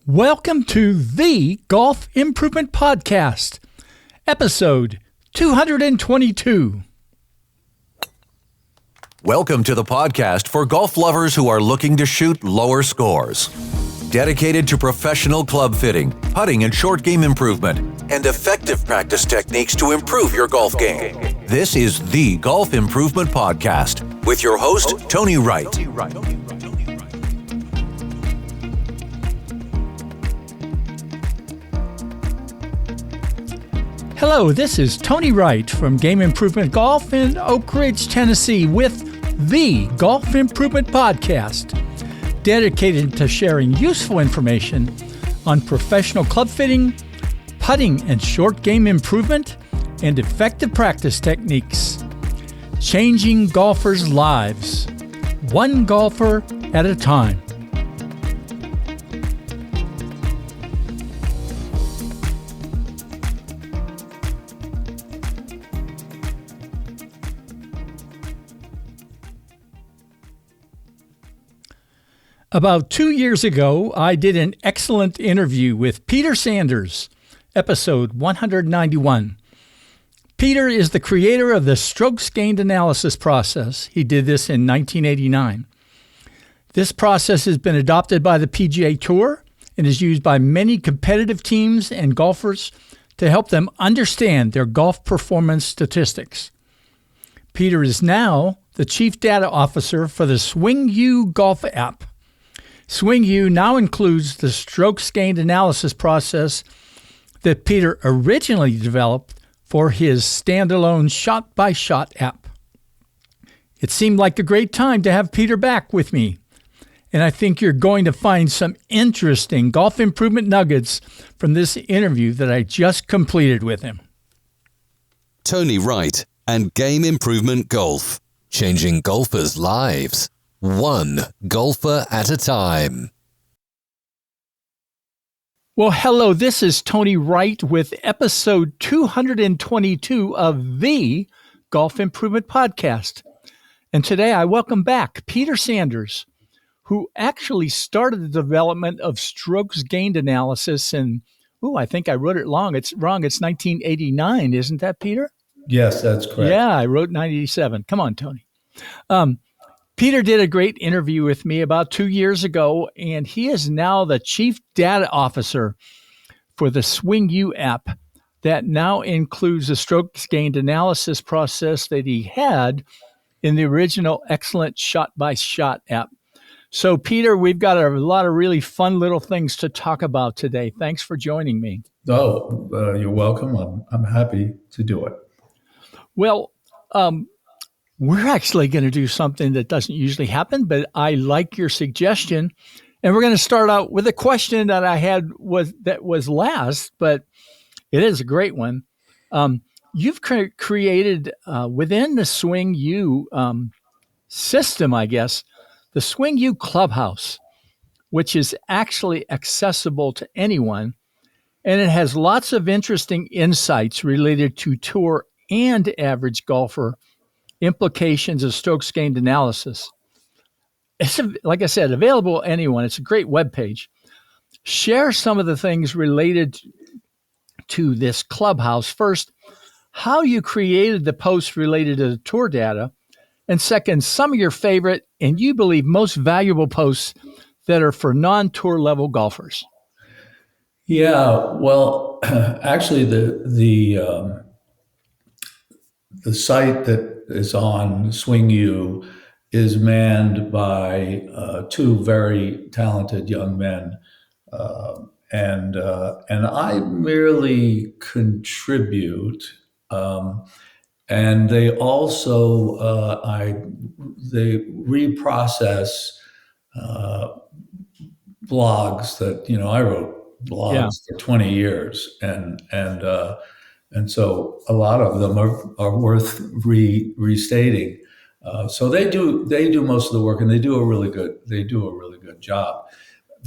Welcome to the Golf Improvement Podcast, episode 222. Welcome to the podcast for golf lovers who are looking to shoot lower scores. Dedicated to professional club fitting, putting and short game improvement, and effective practice techniques to improve your golf game. This is the Golf Improvement Podcast with your host, Tony Wright. Hello, this is Tony Wright from Game Improvement Golf in Oak Ridge, Tennessee with the Golf Improvement Podcast, dedicated to sharing useful information on professional club fitting, putting and short game improvement, and effective practice techniques. Changing golfers' lives, one golfer at a time. About 2 years ago, I did an excellent interview with Peter Sanders, episode 191. Peter is the creator of the strokes gained analysis process. He did this in 1989. This process has been adopted by the PGA Tour and is used by many competitive teams and golfers to help them understand their golf performance statistics. Peter is now the Chief Data Officer for the SwingU Golf app. SwingU now includes the strokes gained analysis process that Peter originally developed for his standalone shot-by-shot app. It seemed like a great time to have Peter back with me, and I think you're going to find some interesting golf improvement nuggets from this interview that I just completed with him. Tony Wright and Game Improvement Golf, changing golfers' lives. One golfer at a time. Well, hello, this is Tony Wright with episode 222 of the Golf Improvement Podcast. And today I welcome back Peter Sanders, who actually started the development of strokes gained analysis in, I think I wrote it wrong. It's 1989, isn't that, Peter? Yes, that's correct. Yeah, I wrote 97. Come on, Tony. Peter did a great interview with me about 2 years ago, and he is now the Chief Data Officer for the SwingU app that now includes the strokes gained analysis process that he had in the original excellent shot-by-shot app. So, Peter, we've got a lot of really fun little things to talk about today. Thanks for joining me. You're welcome. I'm happy to do it. Well, we're actually going to do something that doesn't usually happen, but I like your suggestion. And we're going to start out with a question that I had that was last, but it is a great one. You've created within the SwingU system, I guess, the SwingU Clubhouse, which is actually accessible to anyone. And it has lots of interesting insights related to tour and average golfer implications of strokes gained analysis. It's, like I said, available to anyone. It's a great webpage. Share some of the things related to this Clubhouse. First, how you created the posts related to the tour data. And second, some of your favorite and you believe most valuable posts that are for non-tour level golfers. Yeah, well, actually, the site that is on SwingU is manned by two very talented young men, and I merely contribute. And they also they reprocess blogs that I wrote blogs for 20 years, and so a lot of them are worth restating. So they do most of the work, and they do a really good job.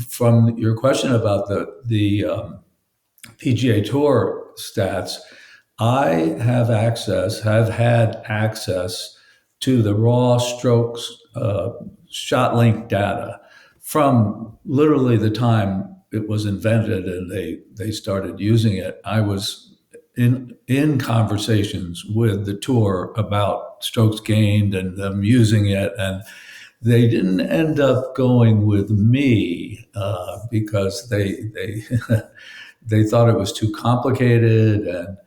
From your question about the PGA Tour stats, I have had access to the raw strokes shot length data from literally the time it was invented and they started using it, I was in conversations with the tour about strokes gained and them using it, and they didn't end up going with me because they they thought it was too complicated and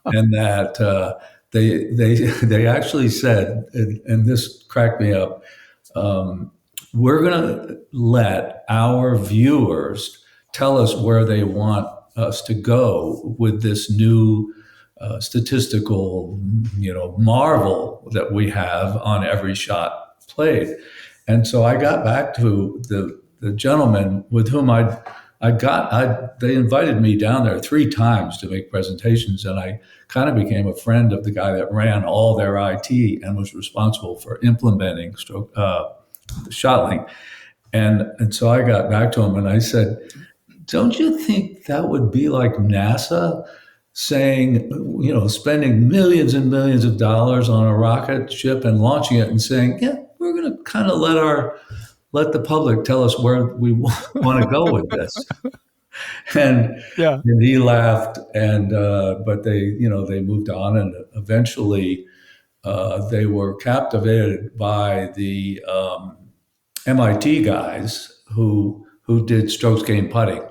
and that they actually said, and this cracked me up, we're going to let our viewers tell us where they want us to go with this new statistical, marvel that we have on every shot played. And so I got back to the gentleman with whom they invited me down there 3 times to make presentations, and I kind of became a friend of the guy that ran all their IT and was responsible for implementing the shot link. And so I got back to him and I said, don't you think that would be like NASA saying, spending millions and millions of dollars on a rocket ship and launching it and saying, yeah, we're going to kind of let the public tell us where we want to go with this. And, Yeah. and he laughed, and but they moved on, and eventually they were captivated by the MIT guys who did strokes gained putting,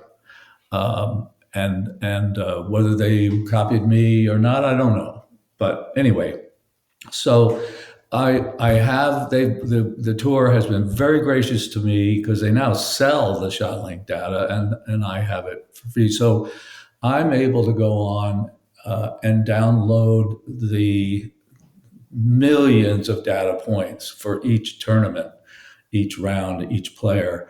and whether they copied me or not, I don't know. But anyway, so I have the tour has been very gracious to me because they now sell the ShotLink data, and I have it for free. So I'm able to go on and download the millions of data points for each tournament, each round, each player.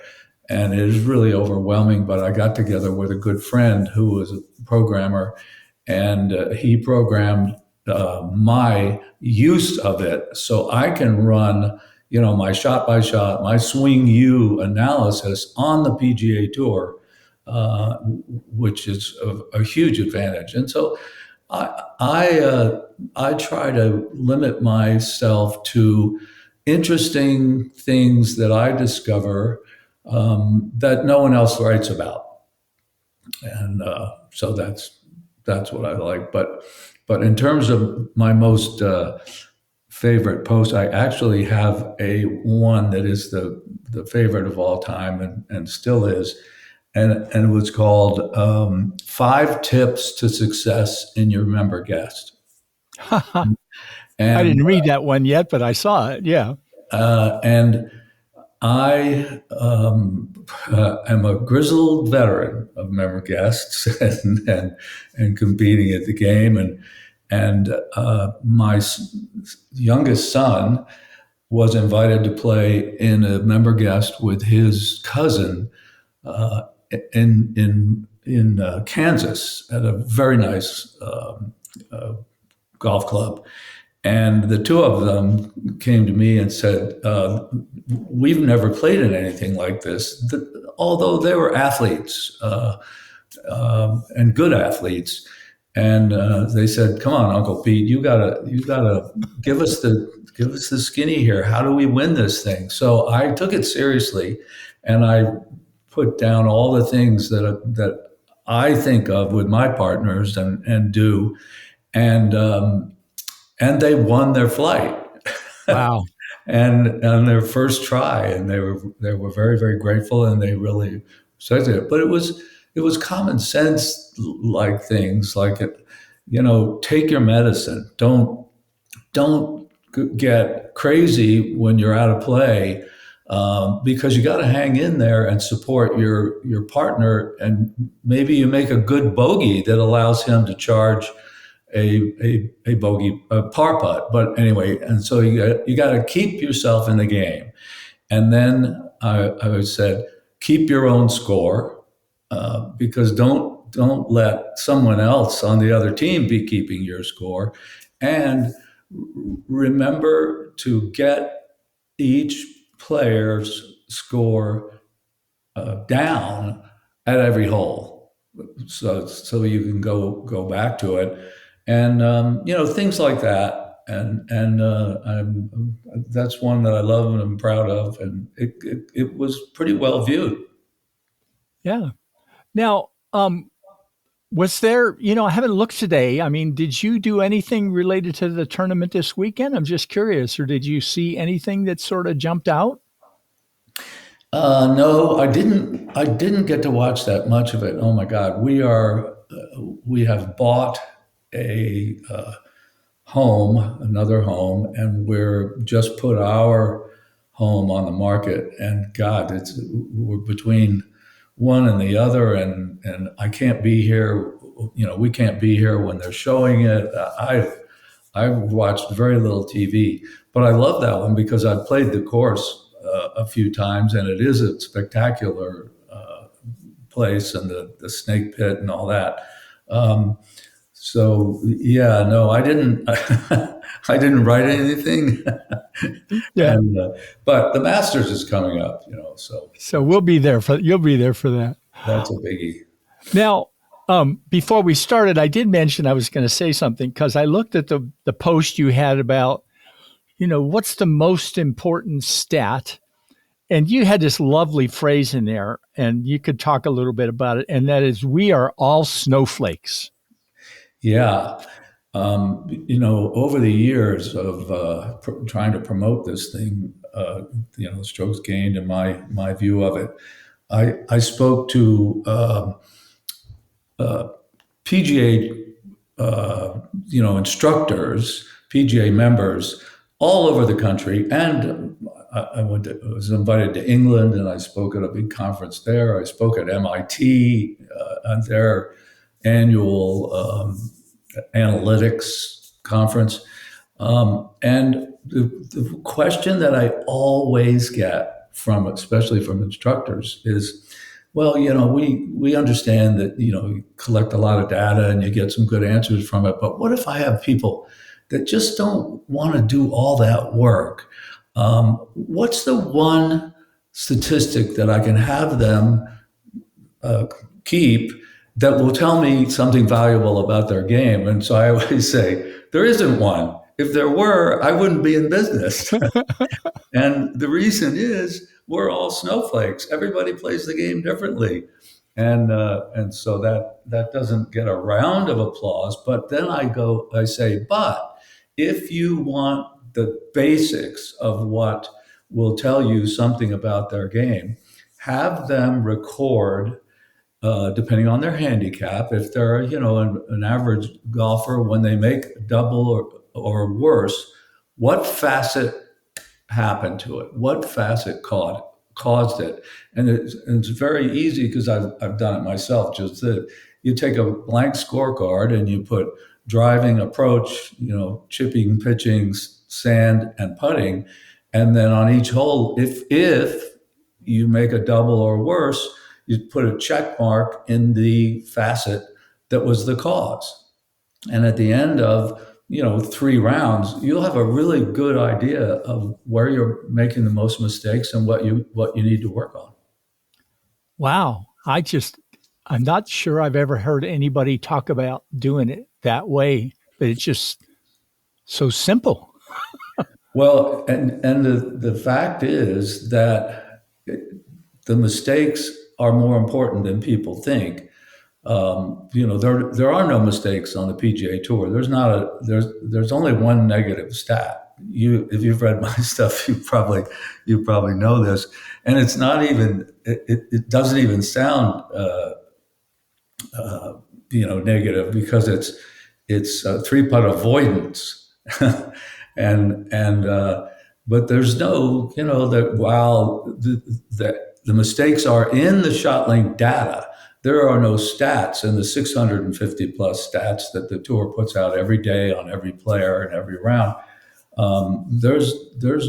And it is really overwhelming, but I got together with a good friend who was a programmer, and he programmed my use of it so I can run, my shot by shot, my SwingU analysis on the PGA Tour, which is a huge advantage. And so I try to limit myself to interesting things that I discover that no one else writes about, and so that's what I like. But in terms of my most favorite post, I actually have a one that is the favorite of all time and still is, and it was called 5 Tips to Success in Your Member Guest. I And didn't read that one yet, but I saw it. Yeah. and I am a grizzled veteran of member guests and competing at the game, and my youngest son was invited to play in a member guest with his cousin in Kansas at a very nice golf club. And the two of them came to me and said, we've never played in anything like this. Although they were athletes and good athletes. And they said, come on, Uncle Pete, you gotta give us the skinny here. How do we win this thing? So I took it seriously, and I put down all the things that I think of with my partners and do. And they won their flight. Wow. and on their first try, and they were very, very grateful, and they really said it. But it was common sense, like things like take your medicine. Don't get crazy when you're out of play, because you got to hang in there and support your partner, and maybe you make a good bogey that allows him to charge a bogey, a par putt. But anyway, and so you got to keep yourself in the game. And then I said, keep your own score, because don't let someone else on the other team be keeping your score. And remember to get each player's score down at every hole, so you can go back to it. And things like that, and that's one that I love and I'm proud of, and it was pretty well viewed. Yeah. Now, was there, I haven't looked today. I mean, did you do anything related to the tournament this weekend? I'm just curious. Or did you see anything that sort of jumped out? No, I didn't. I didn't get to watch that much of it. Oh my God, we have bought a another home, and we're just put our home on the market. And God, we're between one and the other, and I can't be here. We can't be here when they're showing it. I've watched very little TV, but I love that one because I've played the course a few times, and it is a spectacular place, and the snake pit and all that. So yeah, no, I didn't. I didn't write anything, Yeah. and but the Masters is coming up, so So you'll be there for that. that's a biggie. Now, before we started, I did mention I was going to say something because I looked at the post you had about, what's the most important stat? And you had this lovely phrase in there, and you could talk a little bit about it. And that is, we are all snowflakes. Yeah. Over the years of trying to promote this thing, strokes gained and my view of it, I spoke to PGA, instructors, PGA members all over the country, and I was invited to England, and I spoke at a big conference there. I spoke at MIT at their annual analytics conference. And the question that I always get especially from instructors, is, well, we understand that, you collect a lot of data and you get some good answers from it, but what if I have people that just don't want to do all that work? What's the one statistic that I can have them keep that will tell me something valuable about their game? And so I always say, there isn't one. If there were, I wouldn't be in business. And the reason is, we're all snowflakes. Everybody plays the game differently. And so that doesn't get a round of applause. But then I say, but if you want the basics of what will tell you something about their game, have them record, depending on their handicap. If they're, an average golfer, when they make a double or worse, what facet happened to it? What facet caused it? And it's very easy because I've done it myself. Just that you take a blank scorecard and you put driving, approach, chipping, pitching, sand, and putting, and then on each hole, if you make a double or worse, you put a check mark in the facet that was the cause. And at the end of 3 rounds, you'll have a really good idea of where you're making the most mistakes and what you need to work on. Wow. I'm not sure I've ever heard anybody talk about doing it that way, but it's just so simple. Well, and the fact is that the mistakes are more important than people think. There are no mistakes on the PGA Tour. There's only one negative stat. If you've read my stuff, you probably know this, and it's not even. It doesn't even sound negative, because it's three-putt avoidance, and but there's no, that while the mistakes are in the ShotLink data, there are no stats in the 650 plus stats that the tour puts out every day on every player and every round. There's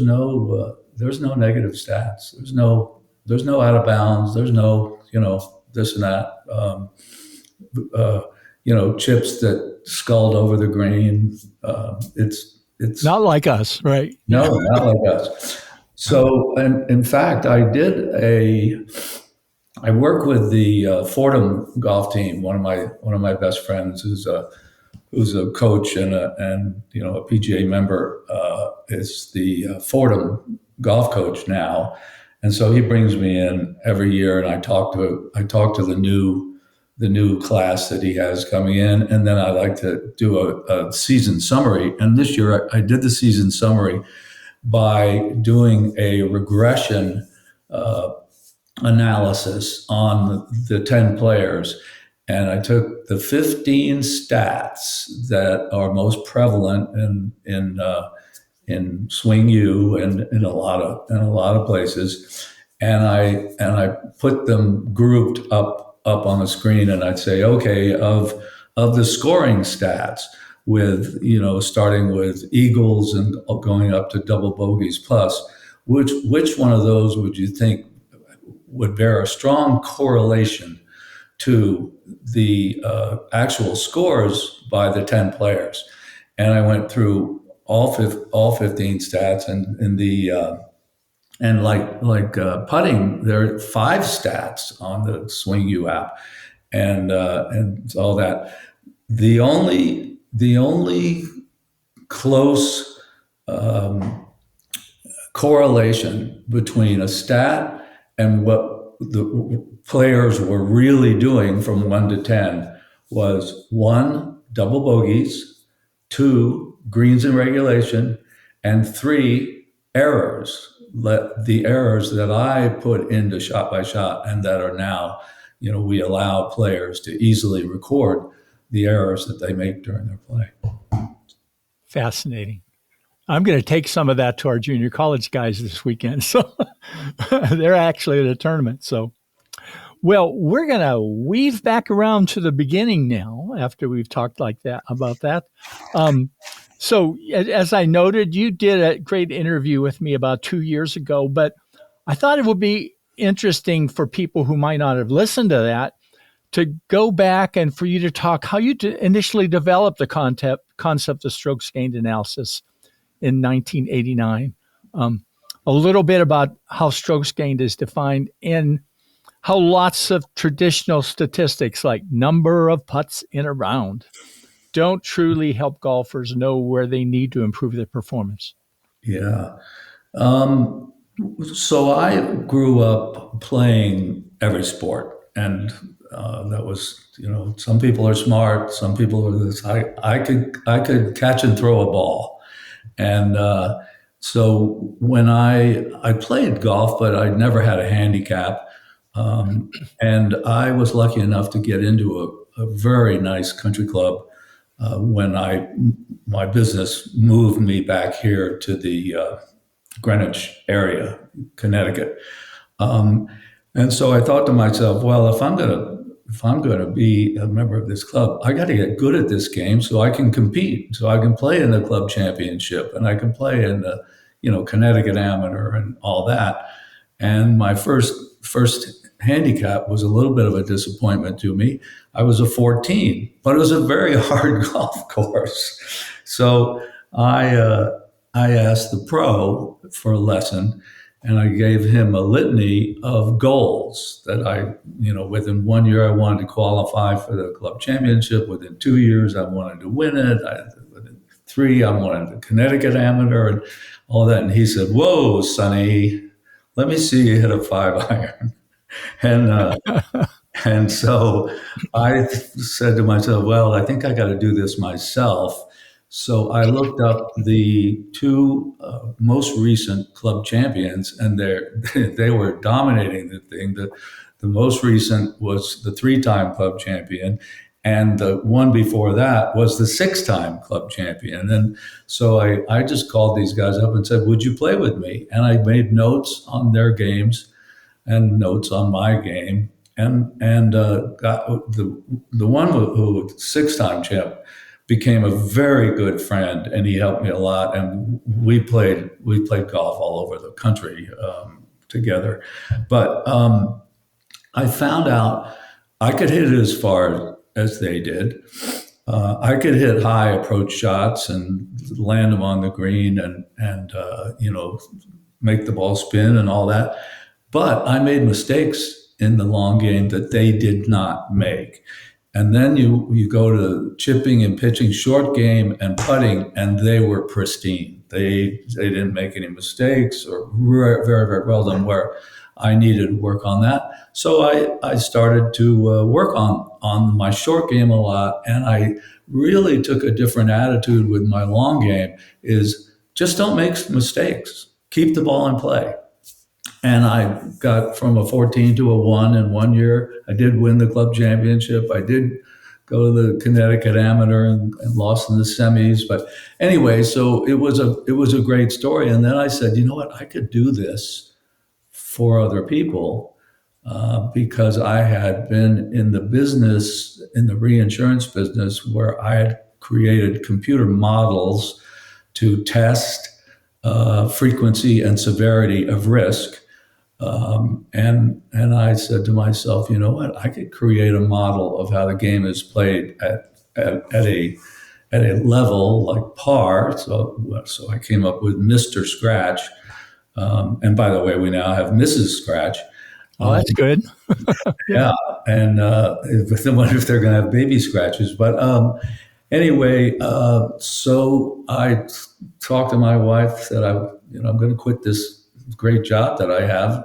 no negative stats. There's no out of bounds. There's no this and that. Chips that sculled over the green. It's not like us, right? No, not like us. So, and in fact, I work with the Fordham golf team. One of my best friends, who's a coach and a PGA member, is the Fordham golf coach now, And so he brings me in every year, and I talk to the new class that he has coming in, and then I like to do a season summary. And this year I did the season summary by doing a regression analysis on the 10 players. And I took the 15 stats that are most prevalent in SwingU and in a lot of places, and I put them grouped up on the screen, and I'd say, okay, of the scoring stats, with starting with eagles and going up to double bogeys plus, which one of those would you think would bear a strong correlation to the actual scores by the 10 players? And I went through all 15 stats, and in the putting, there are 5 stats on the SwingU app, and all that. The only close correlation between a stat and what the players were really doing from 1 to 10 was 1, double bogeys, 2, greens in regulation, and 3, errors. The errors that I put into shot by shot, and that are now, we allow players to easily record the errors that they make during their play. Fascinating. I'm going to take some of that to our junior college guys this weekend. So they're actually at a tournament. So, well, we're going to weave back around to the beginning now after we've talked about that. So as I noted, you did a great interview with me about 2 years ago, but I thought it would be interesting for people who might not have listened to that to go back and for you to talk how you initially developed the concept of strokes gained analysis in 1989. A little bit about how strokes gained is defined, and how lots of traditional statistics like number of putts in a round don't truly help golfers know where they need to improve their performance. Yeah. So I grew up playing every sport, and that was, some people are smart, some people are this. I could catch and throw a ball, and so when I played golf, but I never had a handicap, and I was lucky enough to get into a very nice country club when my business moved me back here to the Greenwich area, Connecticut. And so I thought to myself, well, if I'm going to be a member of this club, I got to get good at this game so I can compete, so I can play in the club championship, and I can play in the, Connecticut Amateur and all that. And my first handicap was a little bit of a disappointment to me. I was a 14, but it was a very hard golf course. So I asked the pro for a lesson, and I gave him a litany of goals that within 1 year I wanted to qualify for the club championship. Within 2 years, I wanted to win it. Within 3, I wanted the Connecticut Amateur and all that. And he said, "Whoa, Sonny, let me see you hit a 5-iron." And so I said to myself, well, I think I got to do this myself. So I looked up the 2 most recent club champions, and they were dominating the thing. The most recent was the 3-time club champion, and the one before that was the 6-time club champion. And so I just called these guys up and said, would you play with me? And I made notes on their games and notes on my game, and got the one who 6-time champ became a very good friend, and he helped me a lot. And we played golf all over the country together. But I found out I could hit it as far as they did. I could hit high approach shots and land them on the green, and make the ball spin and all that. But I made mistakes in the long game that they did not make. And then you go to chipping and pitching, short game and putting, and they were pristine. they didn't make any mistakes or very, very, very well done where I needed to work on that. So I started to work on my short game a lot, and I really took a different attitude with my long game. Is just don't make mistakes. Keep the ball in play. And I got from a 14 to a 1 in 1 year. I did win the club championship. I did go to the Connecticut Amateur and lost in the semis. But anyway, so it was a great story. And then I said, you know what, I could do this for other people because I had been in the business, in the reinsurance business, where I had created computer models to test frequency and severity of risk. And I said to myself, you know what? I could create a model of how the game is played at a level like par. So I came up with Mr. Scratch. And by the way, we now have Mrs. Scratch. Oh, that's good. Yeah. And I wonder if they're going to have baby scratches. But anyway, so I talked to my wife, said, I'm going to quit this great job that I have,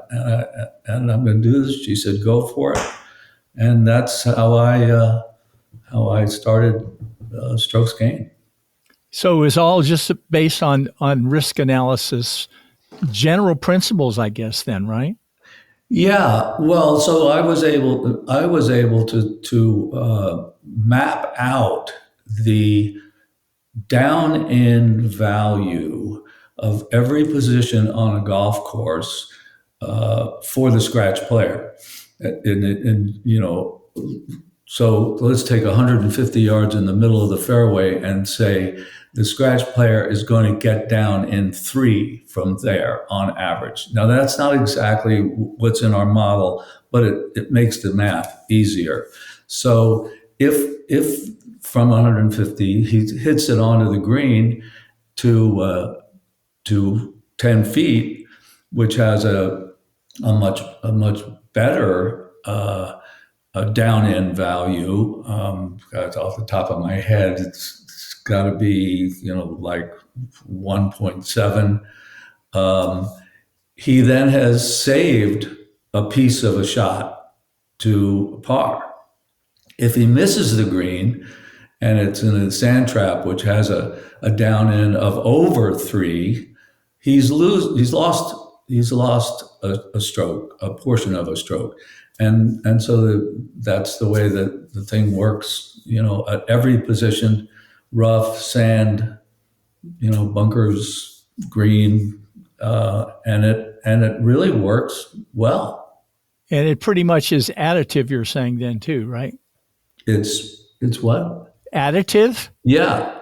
and I'm going to do this. She said, "Go for it," and that's how I started Strokes Gained. So it was all just based on risk analysis, general principles, I guess. Then, right? Yeah. Well, so I was able to map out the down in value of every position on a golf course for the scratch player. So let's take 150 yards in the middle of the fairway and say the scratch player is going to get down in 3 from there on average. Now, that's not exactly what's in our model, but it makes the math easier. So if from 150 he hits it onto the green to 10 feet, which has a much better down in value. Off the top of my head, it's got to be like 1.7. He then has saved a piece of a shot to par. If he misses the green, and it's in a sand trap, which has a down in of over 3, he's lost a stroke, a portion of a stroke, and so that's the way that the thing works. At every position, rough, sand, bunkers, green, and it really works well. And it pretty much is additive. You're saying then too, right? It's what? Additive? Yeah.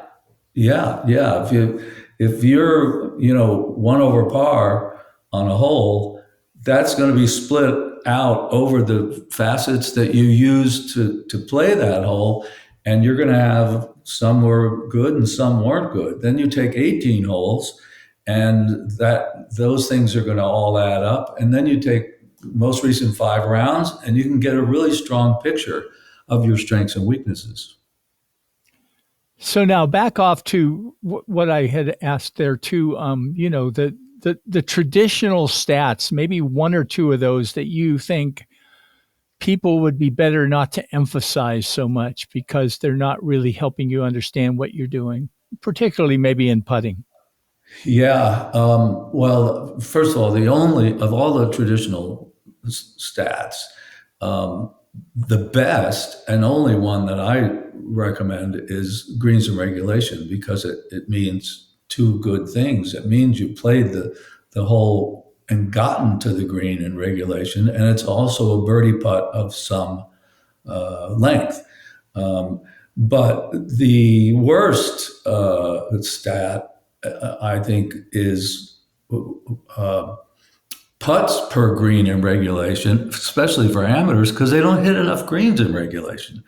If you're 1 over par on a hole, that's going to be split out over the facets that you use to play that hole, and you're going to have some were good and some weren't good. Then you take 18 holes, and those things are going to all add up, and then you take most recent 5 rounds, and you can get a really strong picture of your strengths and weaknesses. So now back off to what I had asked there too. The traditional stats, maybe 1 or 2 of those that you think people would be better not to emphasize so much because they're not really helping you understand what you're doing, particularly maybe in putting. Yeah. Well, first of all, of all the traditional stats, the best and only one that I recommend is greens and regulation, because it means 2 good things. It means you played the hole and gotten to the green in regulation, and it's also a birdie putt of some length. But the worst stat, I think, is putts per green in regulation, especially for amateurs, because they don't hit enough greens in regulation.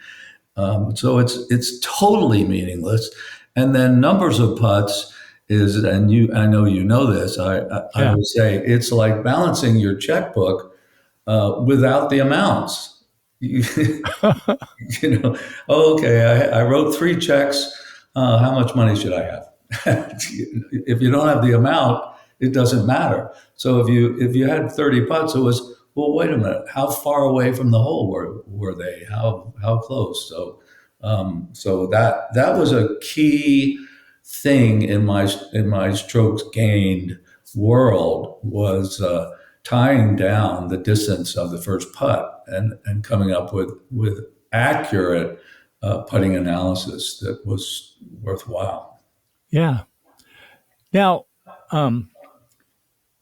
So it's totally meaningless. And then numbers of putts is, and I know you know this, I would say it's like balancing your checkbook without the amounts. Okay, I wrote 3 checks. How much money should I have? If you don't have the amount, it doesn't matter. So if you had 30 putts, it was, well, wait a minute, how far away from the hole were they? How close? So that was a key thing in my strokes gained world, was tying down the distance of the first putt and coming up with accurate putting analysis that was worthwhile. Yeah. Now,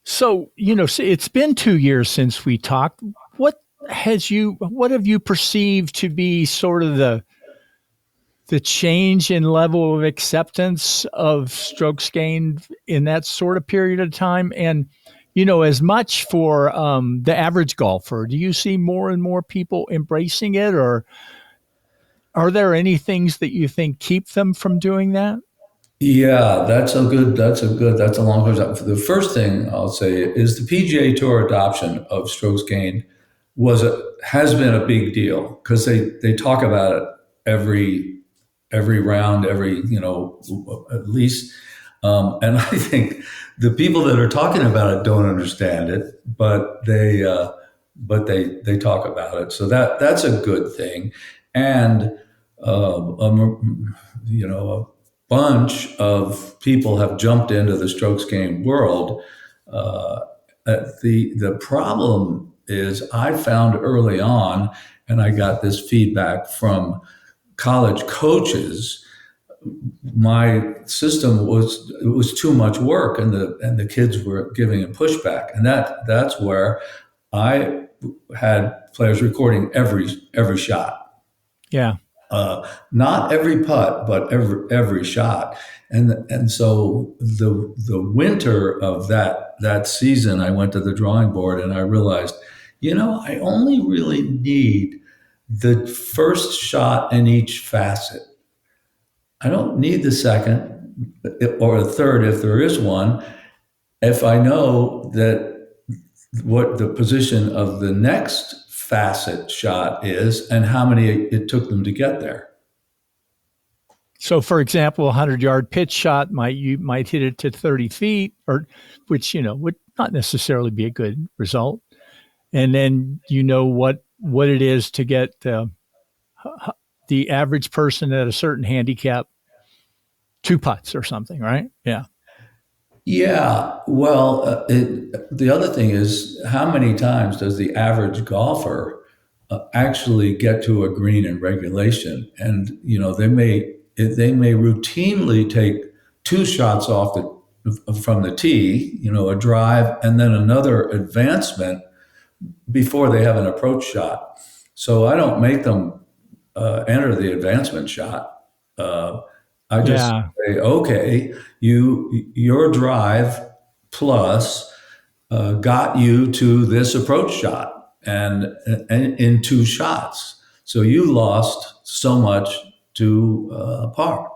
so, it's been 2 years since we talked. What have you perceived to be sort of the change in level of acceptance of strokes gained in that sort of period of time? And, as much for the average golfer, do you see more and more people embracing it, or are there any things that you think keep them from doing that? Yeah, that's a long question. The first thing I'll say is the PGA Tour adoption of strokes gained has been a big deal, because they talk about it every round, at least. And I think the people that are talking about it don't understand it, but they talk about it. So that's a good thing. And a bunch of people have jumped into the strokes gained world. Uh, the problem is, I found early on, and I got this feedback from college coaches, my system was too much work, and the kids were giving it pushback, and that's where I had players recording every shot. Yeah. Not every putt, but every shot. And so the winter of that season, I went to the drawing board and I realized, I only really need the first shot in each facet. I don't need the second or the third, if there is one, if I know that what the position of the next facet shot is and how many it took them to get there. So, for example, a 100-yard pitch shot you might hit it to 30 feet, which would not necessarily be a good result. And then what it is to get the average person at a certain handicap 2 putts or something, right? Yeah. Yeah. Well, the other thing is, how many times does the average golfer actually get to a green in regulation? And they may routinely take 2 shots from the tee, a drive, and then another advancement before they have an approach shot. So I don't make them enter the advancement shot. I just say, okay, your drive plus got you to this approach shot, and in 2 shots. So you lost so much to par.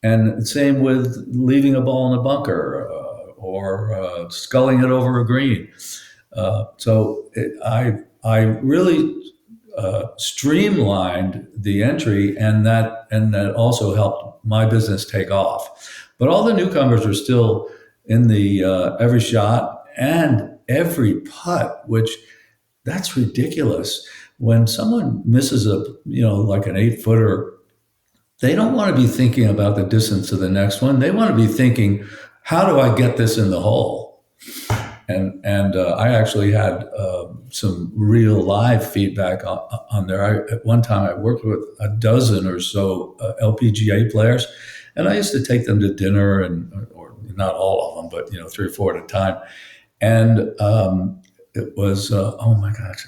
And same with leaving a ball in a bunker, or sculling it over a green. I really streamlined the entry, and that also helped my business take off. But all the newcomers are still in the every shot and every putt, which that's ridiculous. When someone misses like an 8-footer, they don't want to be thinking about the distance to the next one. They want to be thinking, how do I get this in the hole? And I actually had some real live feedback on there. At one time, I worked with a dozen or so LPGA players, and I used to take them to dinner, or not all of them, but 3 or 4 at a time. And it was oh my gosh,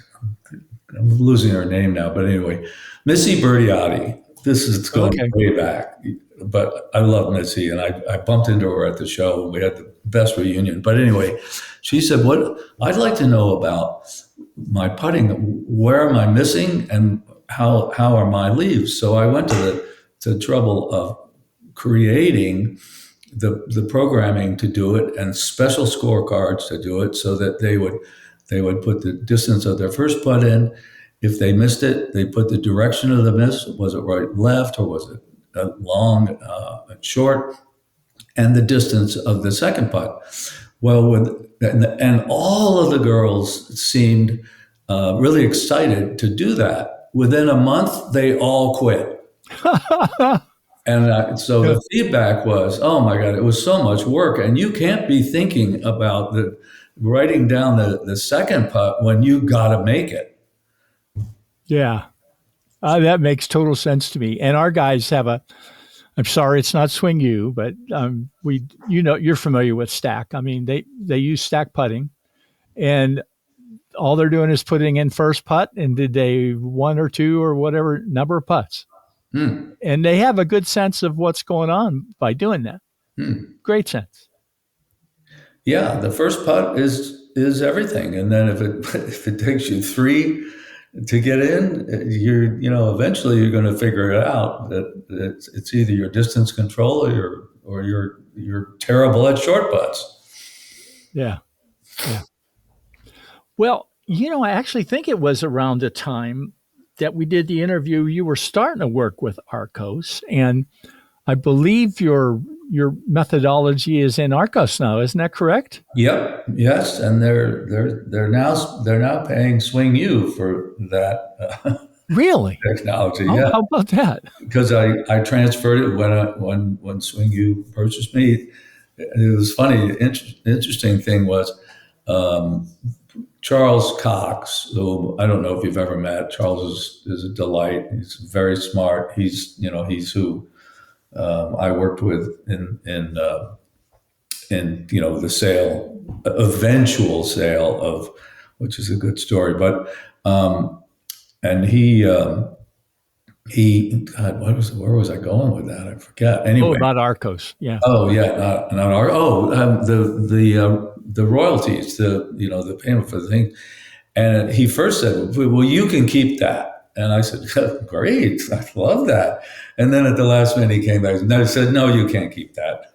I'm losing her name now, but anyway, Missy Bertiotti. This is going way back, but I love Missy, and I bumped into her at the show, and we had the best reunion. But anyway, she said, "What I'd like to know about my putting. Where am I missing, and how are my leaves?" So I went to the trouble of creating the programming to do it, and special scorecards to do it, so that they would put the distance of their first putt in. If they missed it, they put the direction of the miss. Was it right, left, or was it long, short? and the distance of the second putt. Well, and all of the girls seemed really excited to do that. Within a month, they all quit. And so the feedback was, oh my God, it was so much work. And you can't be thinking about writing down the second putt when you got to make it. Yeah. That makes total sense to me. And our guys have I'm sorry, it's not SwingU, but you're familiar with stack. I mean, they use stack putting, and all they're doing is putting in first putt, and did they one or two or whatever number of putts. And they have a good sense of what's going on by doing that. Great sense. Yeah, the first putt is everything, and then if it takes you three to get in, eventually you're going to figure it out that it's either your distance control or you're terrible at short putts. Yeah. Well, I actually think it was around the time that we did the interview, you were starting to work with ARRCOS, and I believe your methodology is in ARRCOS now. Isn't that correct? Yep. Yes, and they're now paying SwingU for that. Really? Technology. Oh, yeah. How about that? Because I transferred it when SwingU purchased me. It was funny. Interesting thing was. Charles Cox, who I don't know if you've ever met. Charles is a delight. He's very smart. He's who I worked with in the eventual sale of, which is a good story. But and God, where was I going with that? I forget. Anyway, about ARRCOS. Yeah. Oh yeah, not our. The royalties, the payment for the thing. And he first said, "Well, you can keep that." And I said, "Great, I love that." And then at the last minute, he came back and said, "No, you can't keep that."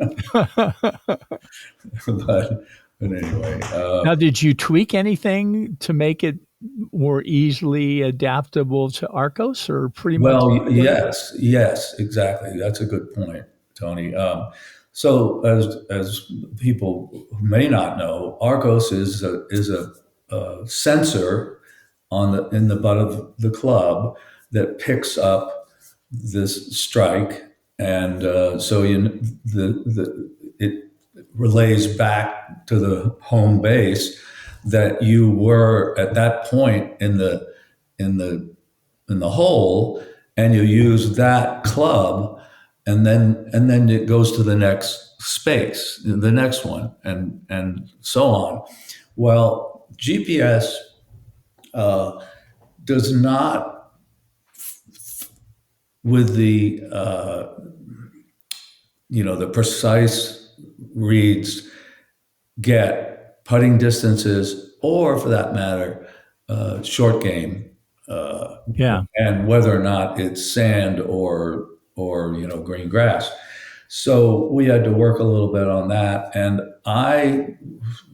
but anyway. Now, did you tweak anything to make it more easily adaptable to ARRCOS, or pretty much? Well, yes, exactly. That's a good point, Tony. So, as people who may not know, ARRCOS is a sensor in the butt of the club that picks up this strike, and it relays back to the home base that you were at that point in the hole, and you use that club, and then it goes to the next space, the next one, and so on. Well, GPS does not, with the the precise reads, get putting distances, or for that matter, short game. And whether or not it's sand or green grass. So we had to work a little bit on that, and I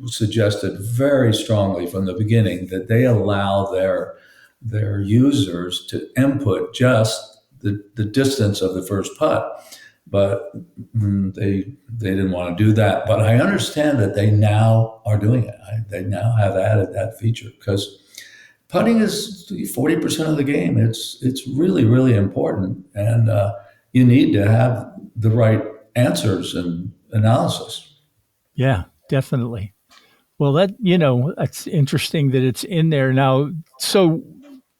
suggested very strongly from the beginning that they allow their users to input just the distance of the first putt, but they didn't want to do that. But I understand that they now are doing it. They now have added that feature because putting is 40% of the game. It's really, really important, and you need to have the right answers and analysis. Yeah, definitely. Well, that's interesting that it's in there now. So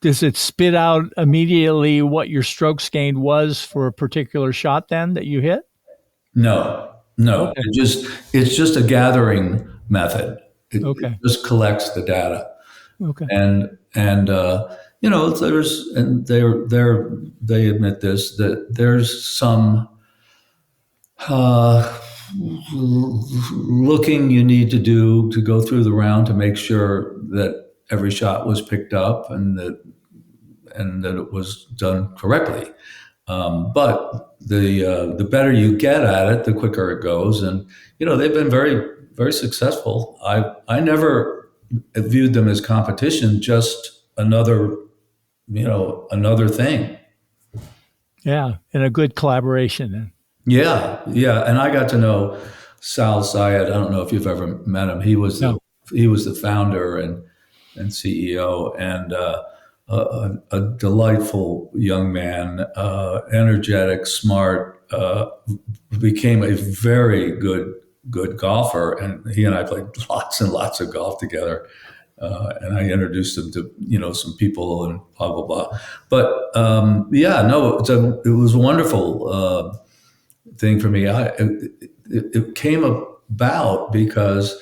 does it spit out immediately what your strokes gained was for a particular shot then that you hit? No. Okay. It's just a gathering method. It just collects the data. Okay. And there's, and they admit this, that there's some looking you need to do to go through the round to make sure that every shot was picked up and that it was done correctly. But the better you get at it, the quicker it goes. And they've been very, very successful. I never viewed them as competition, just another thing. Yeah, and a good collaboration then. Yeah, yeah, and I got to know Sal Syed. I don't know if you've ever met him. No. He was the founder and CEO, and a delightful young man, energetic, smart. Became a very good golfer, and he and I played lots and lots of golf together. And I introduced him to some people and blah blah blah. But yeah, no, it was wonderful. Thing for me. It came about because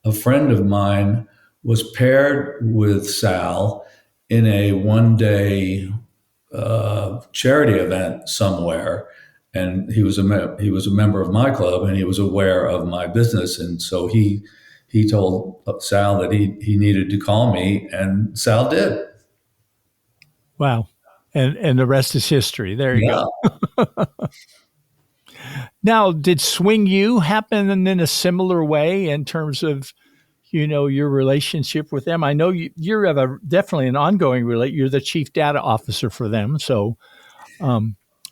a friend of mine was paired with Sal in a one-day charity event somewhere, and he was a member of my club, and he was aware of my business, and so he told Sal that he needed to call me, and Sal did. Wow. And the rest is history. There you Yeah. go. Now, did Swing U happen in a similar way in terms of, your relationship with them? I know you have definitely an ongoing relate. You're the chief data officer for them. So, or at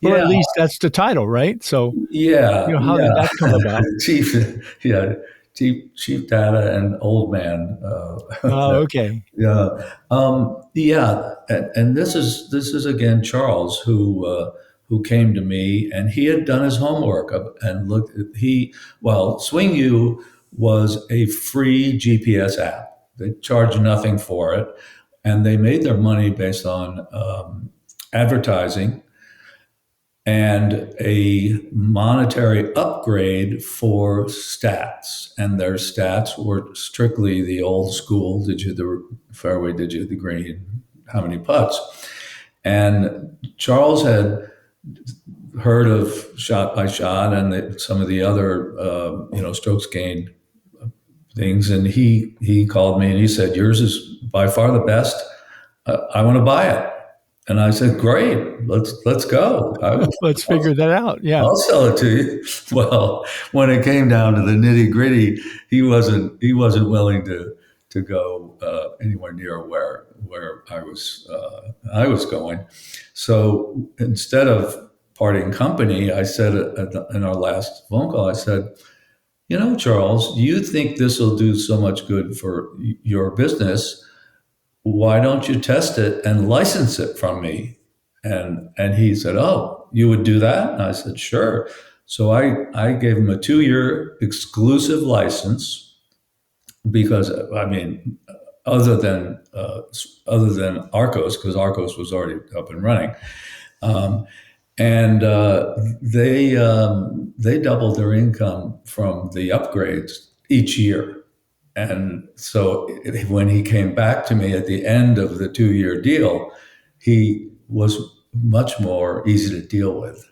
Yeah. least that's the title, right? So, Yeah, how did yeah. that come about? Chief, yeah, chief data and old man. Oh, okay. Yeah, yeah, and this is again Charles who came to me, and he had done his homework and looked. SwingU was a free GPS app. They charged nothing for it, and they made their money based on advertising and a monetary upgrade for stats. And their stats were strictly the old school: did you hit the fairway, did you hit the green, how many putts? And Charles had heard of shot by shot and some of the other strokes gained things, and he called me and he said, yours is by far the best. I want to buy it. And I said, great, let's go. Let's figure that out. Yeah. I'll sell it to you. Well, when it came down to the nitty gritty, he wasn't willing to go anywhere near where I was going. So instead of parting company, I said in our last phone call, I said, Charles, you think this will do so much good for your business? Why don't you test it and license it from me? And he said, oh, you would do that? And I said, sure. So I gave him a 2-year exclusive license because, I mean, other than ARRCOS, because ARRCOS was already up and running, um, and they doubled their income from the upgrades each year. And so when he came back to me at the end of the 2-year deal, he was much more easy to deal with.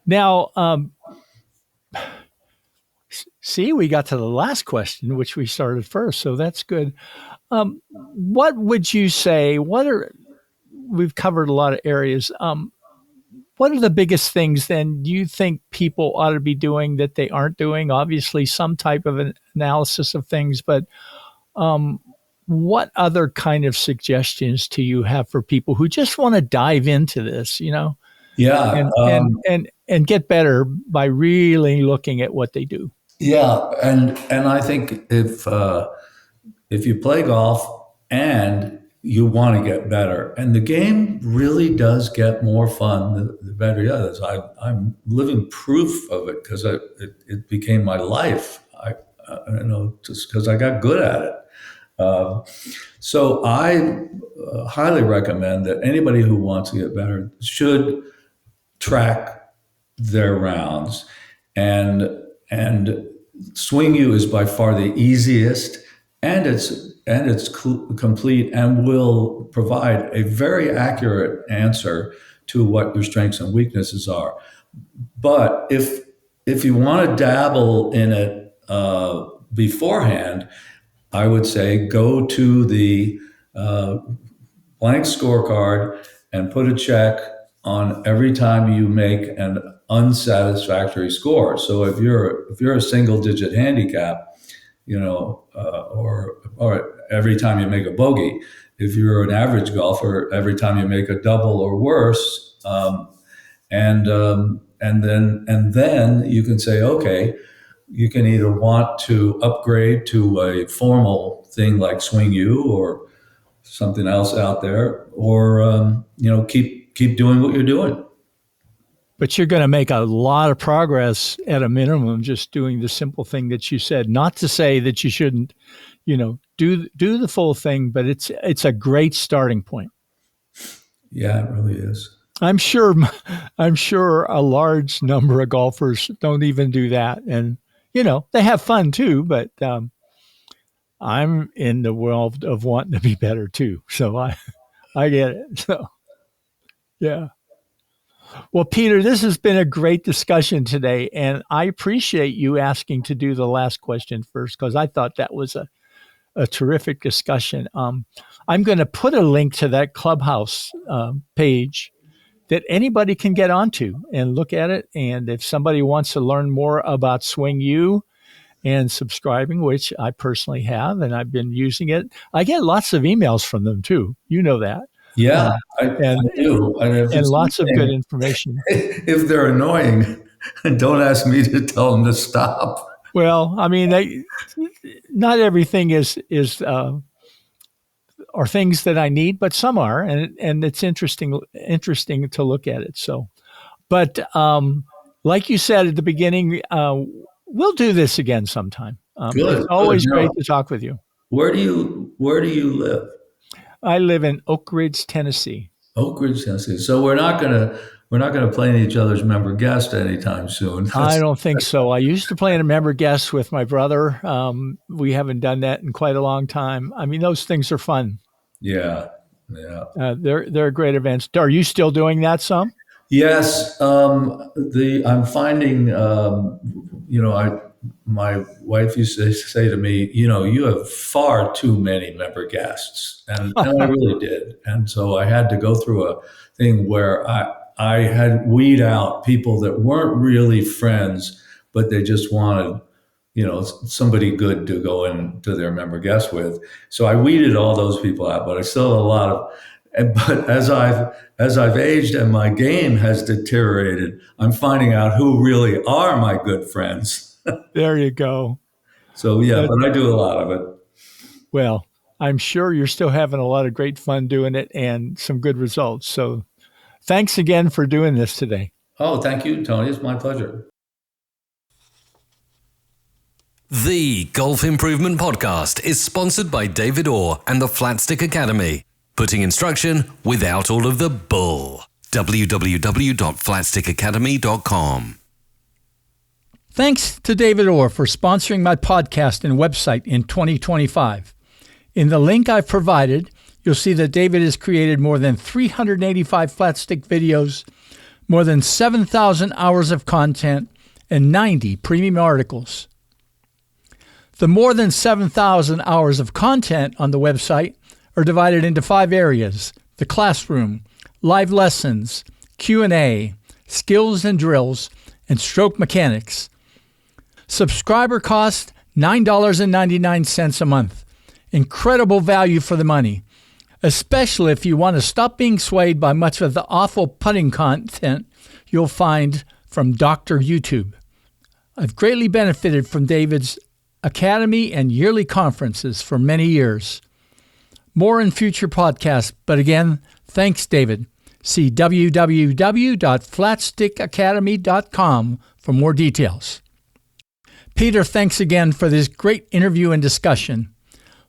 Now, see, we got to the last question, which we started first. So that's good. What would you say? We've covered a lot of areas. What are the biggest things then you think people ought to be doing that they aren't doing? Obviously, some type of an analysis of things, but what other kind of suggestions do you have for people who just want to dive into this, Yeah, and get better by really looking at what they do? yeah, and I think if you play golf and you want to get better, and the game really does get more fun the better it is. I'm living proof of it because it became my life. Just because I got good at it. So I highly recommend that anybody who wants to get better should track their rounds, and SwingU is by far the easiest, and it's complete and will provide a very accurate answer to what your strengths and weaknesses are. But if you want to dabble in it beforehand, I would say go to the blank scorecard and put a check on every time you make an unsatisfactory score. So if you're a single digit handicap, or every time you make a bogey, if you're an average golfer, every time you make a double or worse, and then you can say, okay, you can either want to upgrade to a formal thing like SwingU or something else out there, or keep doing what you're doing. But you're going to make a lot of progress at a minimum just doing the simple thing that you said. Not to say that you shouldn't, do the full thing, but it's a great starting point. Yeah, it really is. I'm sure a large number of golfers don't even do that, and they have fun too. But I'm in the world of wanting to be better too, so I get it. So yeah. Well, Peter, this has been a great discussion today, and I appreciate you asking to do the last question first because I thought that was a terrific discussion. I'm going to put a link to that Clubhouse page that anybody can get onto and look at it. And if somebody wants to learn more about SwingU and subscribing, which I personally have, and I've been using it, I get lots of emails from them too. You know that. Yeah, I do. And lots of good information. If they're annoying, don't ask me to tell them to stop. Well, I mean, not everything is are things that I need, but some are, and it's interesting to look at it. So, but like you said at the beginning, we'll do this again sometime. It's always great to talk with you. Where do you live? I live in Oak Ridge, Tennessee. Oak Ridge, Tennessee. So we're not gonna play in each other's member guest anytime soon. I don't think so. I used to play in a member guest with my brother. We haven't done that in quite a long time. I mean, those things are fun. Yeah. They're great events. Are you still doing that some? Yes. I'm finding, my wife used to say to me, you have far too many member guests. And I really did. And so I had to go through a thing where I had weed out people that weren't really friends, but they just wanted, somebody good to go into their member guest with. So I weeded all those people out, but I still have a lot of, but as I've aged and my game has deteriorated, I'm finding out who really are my good friends. There you go. So yeah, but I do a lot of it. Well, I'm sure you're still having a lot of great fun doing it and some good results. So thanks again for doing this today. Oh, thank you, Tony. It's my pleasure. The Golf Improvement Podcast is sponsored by David Orr and the Flatstick Academy, putting instruction without all of the bull. www.flatstickacademy.com. Thanks to David Orr for sponsoring my podcast and website in 2025. In the link I've provided, you'll see that David has created more than 385 flatstick videos, more than 7,000 hours of content, and 90 premium articles. The more than 7,000 hours of content on the website are divided into 5 areas: the classroom, live lessons, Q&A, skills and drills, and stroke mechanics. Subscriber cost $9.99 a month. Incredible value for the money, especially if you want to stop being swayed by much of the awful putting content you'll find from Dr. YouTube. I've greatly benefited from David's academy and yearly conferences for many years. More in future podcasts, but again, thanks, David. See www.flatstickacademy.com for more details. Peter, thanks again for this great interview and discussion.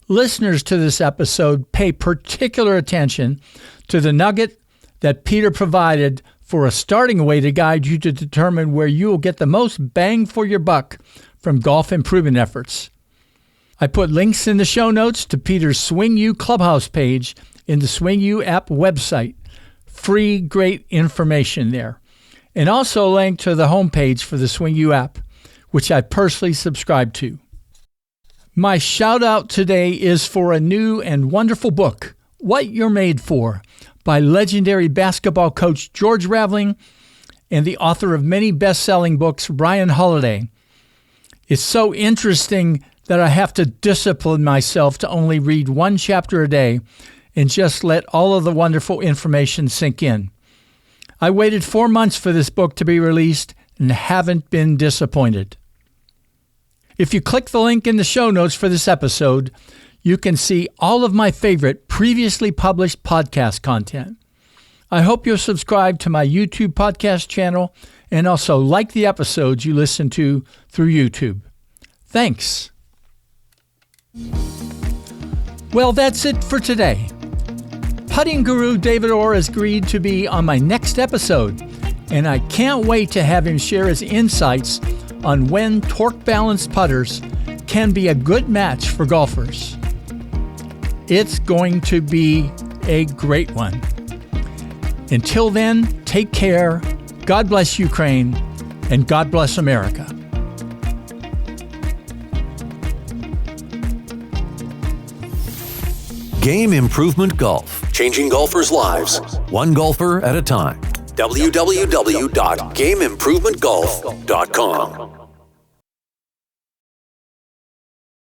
Listeners to this episode pay particular attention to the nugget that Peter provided for a starting way to guide you to determine where you will get the most bang for your buck from golf improvement efforts. I put links in the show notes to Peter's SwingU Clubhouse page in the SwingU app website. Free, great information there. And also a link to the homepage for the SwingU app, which I personally subscribe to. My shout out today is for a new and wonderful book, What You're Made For, by legendary basketball coach George Raveling and the author of many best-selling books, Ryan Holiday. It's so interesting that I have to discipline myself to only read one chapter a day and just let all of the wonderful information sink in. I waited 4 months for this book to be released and haven't been disappointed. If you click the link in the show notes for this episode, you can see all of my favorite previously published podcast content. I hope you'll subscribe to my YouTube podcast channel and also like the episodes you listen to through YouTube. Thanks. Well, that's it for today. Putting guru David Orr has agreed to be on my next episode, and I can't wait to have him share his insights on when torque-balanced putters can be a good match for golfers. It's going to be a great one. Until then, take care, God bless Ukraine, and God bless America. Game Improvement Golf, changing golfers' lives, one golfer at a time. www.gameimprovementgolf.com